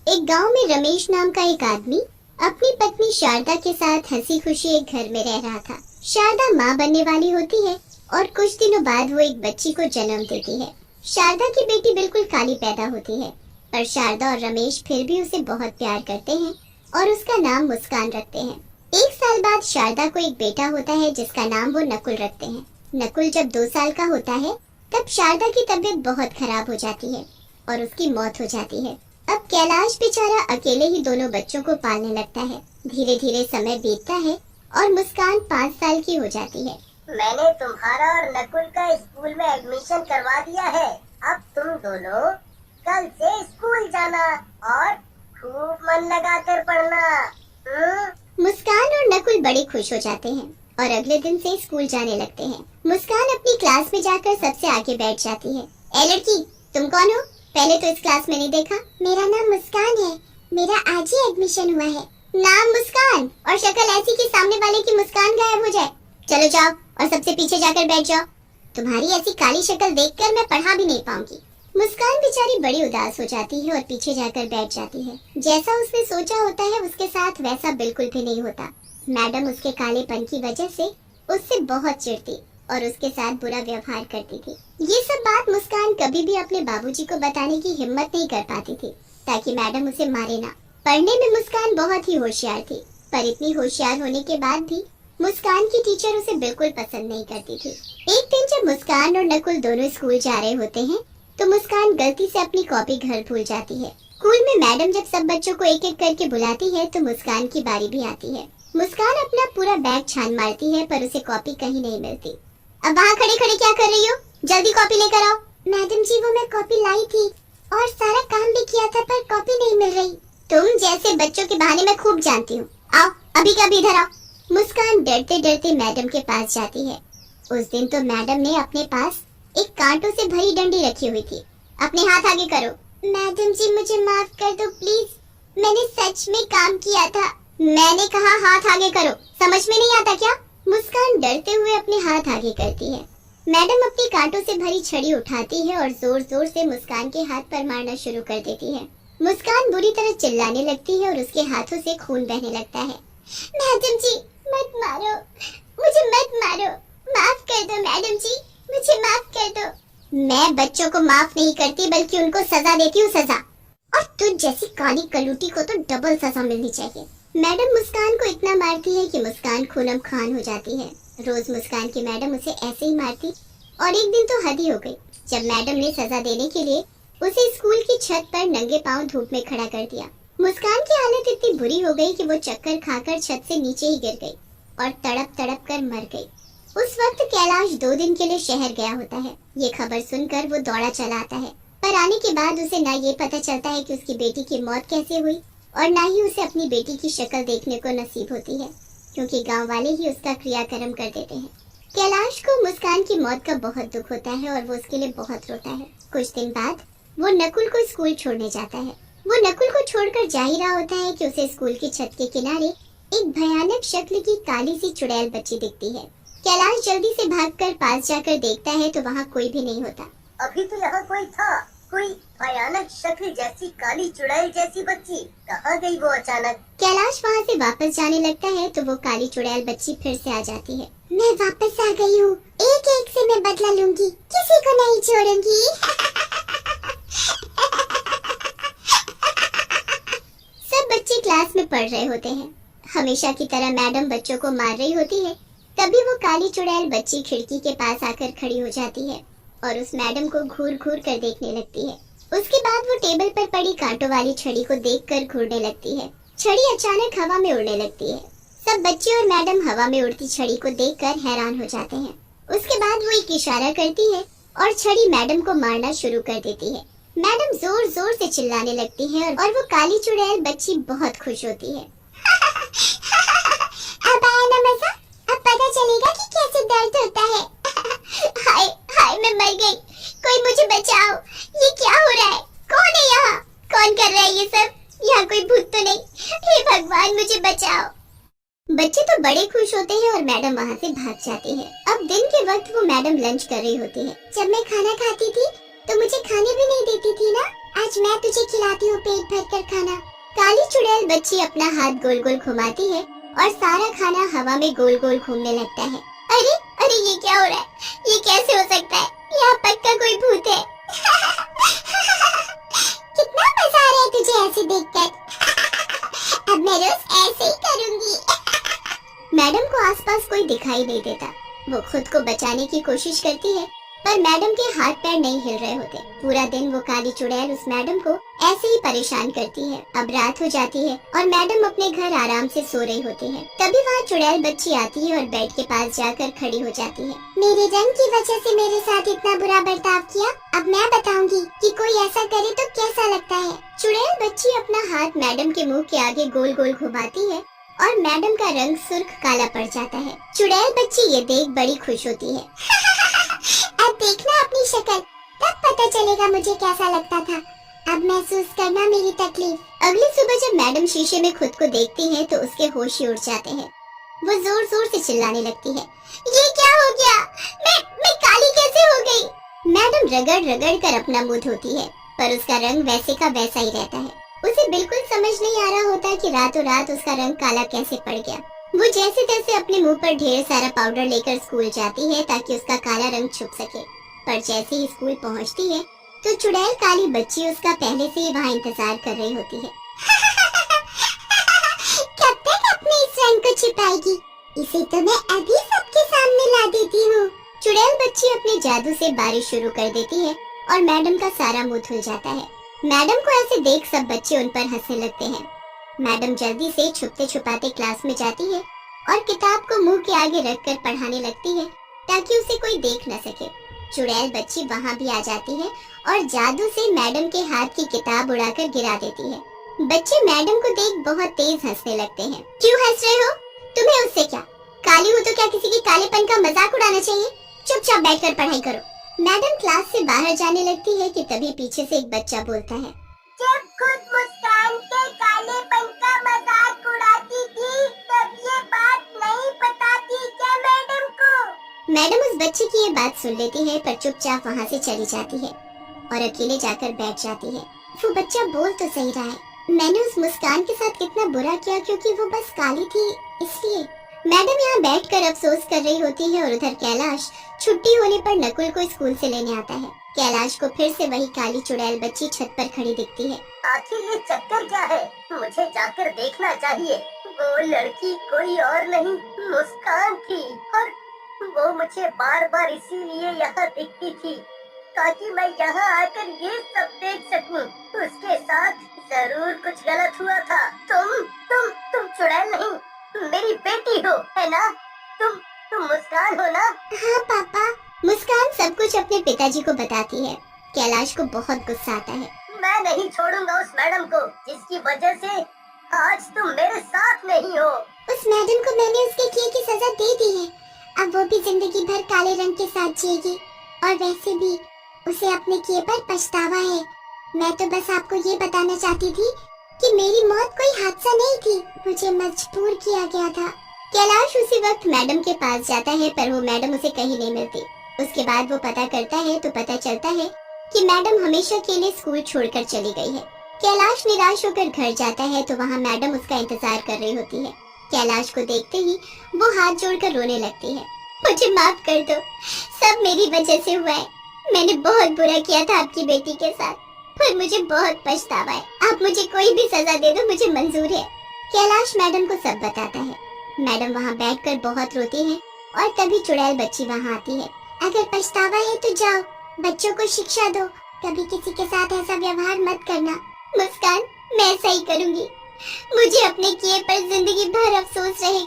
एक गांव में रमेश नाम का एक आदमी अपनी पत्नी शारदा के साथ हंसी खुशी एक घर में रह रहा था। शारदा माँ बनने वाली होती है और कुछ दिनों बाद वो एक बच्ची को जन्म देती है। शारदा की बेटी बिल्कुल काली पैदा होती है, पर शारदा और रमेश फिर भी उसे बहुत प्यार करते हैं और उसका नाम मुस्कान रखते हैं। एक साल बाद शारदा को एक बेटा होता है जिसका नाम वो नकुल रखते हैं। नकुल जब 2 साल का होता है तब शारदा की तबीयत बहुत खराब हो जाती है और उसकी मौत हो जाती है। अब कैलाश बेचारा अकेले ही दोनों बच्चों को पालने लगता है। धीरे धीरे समय बीतता है और मुस्कान 5 साल की हो जाती है। मैंने तुम्हारा और नकुल का स्कूल में एडमिशन करवा दिया है। अब तुम दोनों कल से स्कूल जाना और खूब मन लगाकर पढ़ना। मुस्कान और नकुल बड़े खुश हो जाते हैं और अगले दिन से स्कूल जाने लगते हैं। मुस्कान अपनी क्लास में जाकर सबसे आगे बैठ जाती है। ए लड़की, तुम कौन हो? पहले तो इस क्लास में नहीं देखा। मेरा नाम मुस्कान है, मेरा आज ही एडमिशन हुआ है। नाम मुस्कान और शक्ल ऐसी कि सामने वाले की मुस्कान गायब हो जाए। चलो जाओ और सबसे पीछे जाकर बैठ जाओ। तुम्हारी ऐसी काली शक्ल देखकर मैं पढ़ा भी नहीं पाऊंगी। मुस्कान बेचारी बड़ी उदास हो जाती है और पीछे जाकर बैठ जाती है। जैसा उसने सोचा होता है उसके साथ वैसा बिल्कुल भी नहीं होता। मैडम उसके कालेपन की वजह से उससे बहुत चिढ़ती और उसके साथ बुरा व्यवहार करती थी। ये सब बात मुस्कान कभी भी अपने बाबूजी को बताने की हिम्मत नहीं कर पाती थी ताकि मैडम उसे मारे ना। पढ़ने में मुस्कान बहुत ही होशियार थी, पर इतनी होशियार होने के बाद भी मुस्कान की टीचर उसे बिल्कुल पसंद नहीं करती थी। एक दिन जब मुस्कान और नकुल दोनों स्कूल जा रहे होते हैं तो मुस्कान गलती से अपनी कॉपी घर भूल जाती है। स्कूल में मैडम जब सब बच्चों को एक एक करके बुलाती है तो मुस्कान की बारी भी आती है। मुस्कान अपना पूरा बैग छान मारती है पर उसे कॉपी कहीं नहीं मिलती। अब वहाँ खड़े खड़े क्या कर रही हो? जल्दी कॉपी लेकर आओ। मैडम जी, वो मैं कॉपी लाई थी और सारा काम भी किया था पर कॉपी नहीं मिल रही। तुम जैसे बच्चों के बहाने मैं खूब जानती हूँ। आओ अभी का अभी इधर आओ। मुस्कान डरते डरते मैडम के पास जाती है। उस दिन तो मैडम ने अपने पास एक कांटों से भरी डंडी रखी हुई थी। अपने हाथ आगे करो। मैडम जी, मुझे माफ कर दो प्लीज, मैंने सच में काम किया था। मैंने कहा हाथ आगे करो, समझ में नहीं आता क्या? मुस्कान डरते हुए अपने हाथ आगे करती है। मैडम अपनी कांटों से भरी छड़ी उठाती है और जोर जोर से मुस्कान के हाथ पर मारना शुरू कर देती है। मुस्कान बुरी तरह चिल्लाने लगती है और उसके हाथों से खून बहने लगता है। मैडम जी, मत मारो, मुझे मत मारो, माफ कर दो मैडम जी, मुझे माफ कर दो। मैं बच्चों को माफ नहीं करती बल्कि उनको सजा देती हूँ, सजा। और तुझ जैसी काली कलूटी को तो डबल सजा मिलनी चाहिए। मैडम मुस्कान को इतना मारती है कि मुस्कान खूनम खान हो जाती है। रोज मुस्कान की मैडम उसे ऐसे ही मारती और एक दिन तो हद ही हो गई जब मैडम ने सजा देने के लिए उसे स्कूल की छत पर नंगे पांव धूप में खड़ा कर दिया। मुस्कान की हालत इतनी बुरी हो गई कि वो चक्कर खाकर छत से नीचे ही गिर गई और तड़प तड़प कर मर गई। उस वक्त कैलाश 2 दिन के लिए शहर गया होता है। ये खबर सुनकर वो दौड़ा चला आता है, पर आने के बाद उसे ना ये पता चलता है कि उसकी बेटी की मौत कैसे हुई और ना ही उसे अपनी बेटी की शक्ल देखने को नसीब होती है, क्योंकि गांव वाले ही उसका क्रियाक्रम कर देते हैं। कैलाश को मुस्कान की मौत का बहुत दुख होता है और वो उसके लिए बहुत रोता है। कुछ दिन बाद वो नकुल को स्कूल छोड़ने जाता है। वो नकुल को छोड़कर जा ही रहा होता है कि उसे स्कूल की छत के किनारे एक भयानक शक्ल की काली सी चुड़ैल बच्ची दिखती है। कैलाश जल्दी से भागकर पास जाकर देखता है तो वहाँ कोई भी नहीं होता। अभी तो यहाँ कोई था, कोई भयानक शक्ल जैसी काली चुड़ैल जैसी बच्ची कहाँ गई वो अचानक? कैलाश वहाँ से वापस जाने लगता है तो वो काली चुड़ैल बच्ची फिर से आ जाती है। मैं वापस आ गई हूँ, एक एक से मैं बदला लूंगी, किसी को नहीं छोड़ूंगी। सब बच्चे क्लास में पढ़ रहे होते हैं। हमेशा की तरह मैडम बच्चों को मार रही होती है। तभी वो काली चुड़ैल बच्ची खिड़की के पास आकर खड़ी हो जाती है और उस मैडम को घूर घूर कर देखने लगती है। उसके बाद वो टेबल पर पड़ी कांटों वाली छड़ी को देखकर घूरने लगती है। छड़ी अचानक हवा में उड़ने लगती है। सब बच्चे और मैडम हवा में उड़ती छड़ी को देखकर हैरान हो जाते हैं। उसके बाद वो एक इशारा करती है और छड़ी मैडम को मारना शुरू कर देती है। मैडम जोर जोर से चिल्लाने लगती है और वो काली चुड़ैल बच्ची बहुत खुश होती है। अब आया ना मजा, अब पता चलेगा कि कैसे दर्द होता है। हाय हाय, मैं मर गई, कोई मुझे बचाओ, ये क्या हो रहा है? कौन है यहाँ? कौन कर रहा है ये सब? यहाँ कोई भूत तो नहीं? हे भगवान, मुझे बचाओ। बच्चे तो बड़े खुश होते हैं और मैडम वहाँ से भाग जाती है। अब दिन के वक्त वो मैडम लंच कर रही होती है। जब मैं खाना खाती थी तो मुझे खाने भी नहीं देती थी ना, आज मैं तुझे खिलाती हूँ पेट भर कर खाना। काली चुड़ैल बच्ची अपना हाथ गोल गोल घुमाती है और सारा खाना हवा में गोल गोल घूमने लगता है। अरे अरे ये क्या हो रहा है? ये कैसे हो सकता है? यहाँ पक्का कोई भूत है। कितना मजा आ रहा है तुझे ऐसे देखकर। अब मैं रोज ऐसे ही करूंगी। मैडम को आसपास कोई दिखाई नहीं देता। वो खुद को बचाने की कोशिश करती है पर मैडम के हाथ पैर नहीं हिल रहे होते। पूरा दिन वो काली चुड़ैल उस मैडम को ऐसे ही परेशान करती है। अब रात हो जाती है और मैडम अपने घर आराम से सो रही होती है। तभी वहाँ चुड़ैल बच्ची आती है और बेड के पास जाकर खड़ी हो जाती है। मेरे रंग की वजह से मेरे साथ इतना बुरा बर्ताव किया, अब मैं बताऊंगी कि कोई ऐसा करे तो कैसा लगता है। चुड़ैल बच्ची अपना हाथ मैडम के मुँह के आगे गोल गोल घुमाती है और मैडम का रंग सुर्ख काला पड़ जाता है। चुड़ैल बच्ची ये देख बड़ी खुश होती है। अब देखना अपनी शक्ल, तब पता चलेगा मुझे कैसा लगता था। अब महसूस करना मेरी तकलीफ। अगली सुबह जब मैडम शीशे में खुद को देखती है तो उसके होश ही उड़ जाते हैं। वो जोर जोर से चिल्लाने लगती है, ये क्या हो गया? मैं काली कैसे हो गई? मैडम रगड़ रगड़ कर अपना मुंह धोती है पर उसका रंग वैसे का वैसा ही रहता है। उसे बिल्कुल समझ नहीं आ रहा होता कि रातों रात उसका रंग काला कैसे पड़ गया। वो जैसे तैसे अपने मुंह पर ढेर सारा पाउडर लेकर स्कूल जाती है ताकि उसका काला रंग छुप सके। पर जैसे ही स्कूल पहुंचती है तो चुड़ैल काली बच्ची उसका पहले से ही वहाँ इंतजार कर रही होती है। कब तक अपने इस रंग को छिपाएगी? इसे तो मैं अभी सबके सामने ला देती हूँ। चुड़ैल बच्ची अपने जादू से बारिश शुरू कर देती है और मैडम का सारा मुंह धुल जाता है। मैडम को ऐसे देख सब बच्चे उन पर हंसने लगते हैं। मैडम जल्दी से छुपते छुपाते क्लास में जाती है और किताब को मुंह के आगे रखकर पढ़ाने लगती है ताकि उसे कोई देख न सके। चुड़ैल बच्ची वहाँ भी आ जाती है और जादू से मैडम के हाथ की किताब उड़ाकर गिरा देती है। बच्चे मैडम को देख बहुत तेज हंसने लगते हैं। क्यों हंस रहे हो? तुम्हें उससे क्या? काली हो तो क्या किसी के कालेपन का मजाक उड़ाना चाहिए? चुपचाप बैठकर पढ़ाई करो। मैडम क्लास से बाहर जाने लगती है कि तभी पीछे से एक बच्चा बोलता है, जब खुद मुस्कान के कालेपन का मजाक उड़ाती थी तब ये बात नहीं बताती क्या मैडम को? मैडम उस बच्चे की ये बात सुन लेती है पर चुपचाप वहाँ से चली जाती है और अकेले जाकर बैठ जाती है। वो बच्चा बोल तो सही रहा है, मैंने उस मुस्कान के साथ कितना बुरा किया क्योंकि वो बस काली थी इसलिए। मैडम यहाँ बैठकर अफसोस कर रही होती है और उधर कैलाश छुट्टी होने पर नकुल को स्कूल से लेने आता है। कैलाश को फिर से वही काली चुड़ैल बच्ची छत पर खड़ी दिखती है। आखिर ये चक्कर क्या है? मुझे जाकर देखना चाहिए। वो लड़की कोई और नहीं मुस्कान थी और वो मुझे बार बार इसीलिए यहाँ दिखती थी ताकि मैं यहाँ आकर ये सब देख सकूं। उसके साथ जरूर कुछ गलत हुआ था। तुम चुड़ैल नहीं, मेरी बेटी हो, है ना? तुम मुस्कान हो ना? हाँ पापा। मुस्कान सब कुछ अपने पिताजी को बताती है। कैलाश को बहुत गुस्सा आता है। मैं नहीं छोड़ूंगा उस मैडम को जिसकी वजह से आज तुम मेरे साथ नहीं हो। उस मैडम को मैंने उसके किए की सजा दे दी है। अब वो भी जिंदगी भर काले रंग के साथ जिएगी और वैसे भी उसे अपने किए पर पछतावा है। मैं तो बस आपको ये बताना चाहती थी कि मेरी मौत कोई हादसा नहीं थी, मुझे मजबूर किया गया था। कैलाश उसी वक्त मैडम के पास जाता है पर वो मैडम उसे कहीं नहीं मिलती। उसके बाद वो पता करता है तो पता चलता है कि मैडम हमेशा के लिए स्कूल छोड़कर चली गई है। कैलाश निराश होकर घर जाता है तो वहाँ मैडम उसका इंतजार कर रही होती है। कैलाश को देखते ही वो हाथ जोड़कर रोने लगती है। मुझे माफ कर दो, सब मेरी वजह से हुआ है। मैंने बहुत बुरा किया था आपकी बेटी के साथ, पर मुझे बहुत पछतावा है। आप मुझे कोई भी सजा दे दो, मुझे मंजूर है। कैलाश मैडम को सब बताता है। मैडम वहाँ बैठकर बहुत रोती है और तभी चुड़ैल बच्ची वहाँ आती है। अगर पछतावा है तो जाओ, बच्चों को शिक्षा दो, कभी किसी के साथ ऐसा व्यवहार मत करना। मुस्कान, मैं ऐसा ही करूँगी। मुझे अपने किए पर जिंदगी भर अफसोस रहेगा।